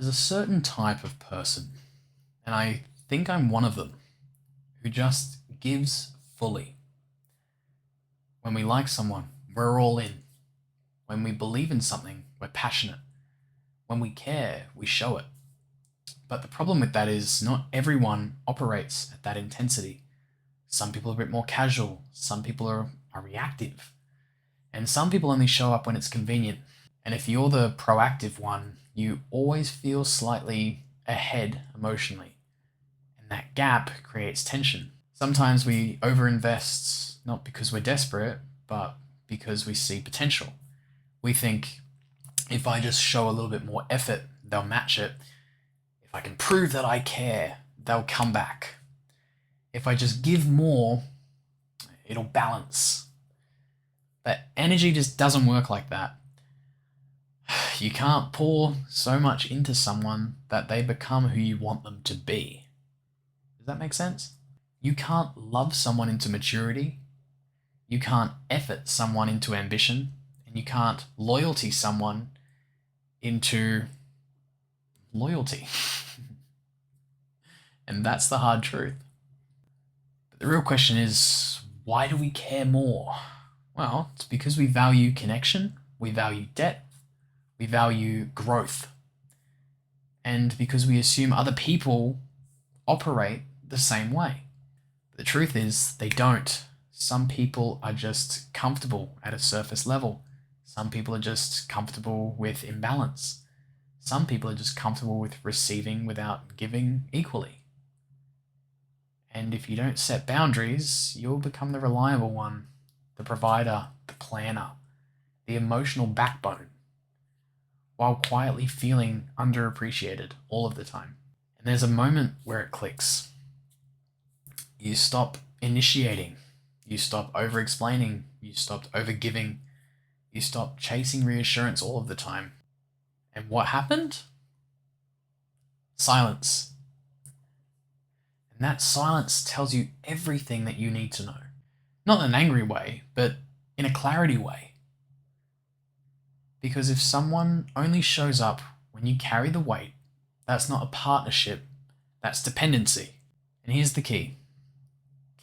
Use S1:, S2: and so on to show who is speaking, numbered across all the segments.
S1: There's a certain type of person, and I think I'm one of them, who just gives fully. When we like someone, we're all in. When we believe in something, we're passionate. When we care, we show it. But the problem with that is not everyone operates at that intensity. Some people are a bit more casual, some people are reactive, and some people only show up when it's convenient. And if you're the proactive one, you always feel slightly ahead emotionally. And that gap creates tension. Sometimes we overinvest, not because we're desperate, but because we see potential. We think, if I just show a little bit more effort, they'll match it. If I can prove that I care, they'll come back. If I just give more, it'll balance. But energy just doesn't work like that. You can't pour so much into someone that they become who you want them to be. Does that make sense? You can't love someone into maturity. You can't effort someone into ambition. And you can't loyalty someone into loyalty. And that's the hard truth. But the real question is, why do we care more? Well, it's because we value connection, we value depth, we value growth, and because we assume other people operate the same way. But the truth is, they don't. Some people are just comfortable at a surface level. Some people are just comfortable with imbalance. Some people are just comfortable with receiving without giving equally. And if you don't set boundaries, you'll become the reliable one, the provider, the planner, the emotional backbone, while quietly feeling underappreciated all of the time. And there's a moment where it clicks. You stop initiating, you stop over-explaining, you stop over-giving, you stop chasing reassurance all of the time. And what happened? Silence. And that silence tells you everything that you need to know. Not in an angry way, but in a clarity way. Because if someone only shows up when you carry the weight, that's not a partnership, that's dependency. And here's the key.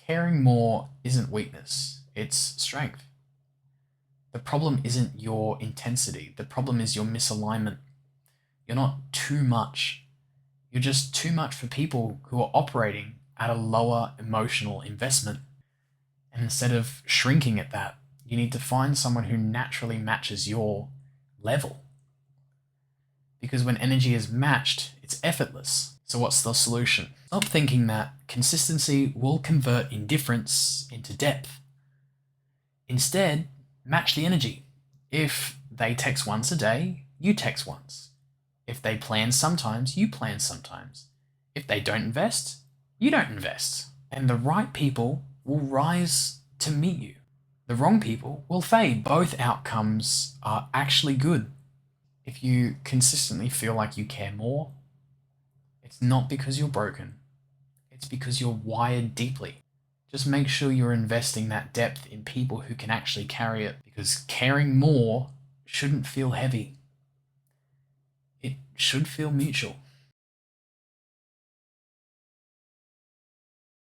S1: Caring more isn't weakness, it's strength. The problem isn't your intensity, the problem is your misalignment. You're not too much. You're just too much for people who are operating at a lower emotional investment. And instead of shrinking at that, you need to find someone who naturally matches your level. Because when energy is matched, it's effortless. So what's the solution? Stop thinking that consistency will convert indifference into depth. Instead, match the energy. If they text once a day, you text once. If they plan sometimes, you plan sometimes. If they don't invest, you don't invest. And the right people will rise to meet you. The wrong people will fade. Both outcomes are actually good. If you consistently feel like you care more, it's not because you're broken. It's because you're wired deeply. Just make sure you're investing that depth in people who can actually carry it, because caring more shouldn't feel heavy. It should feel mutual.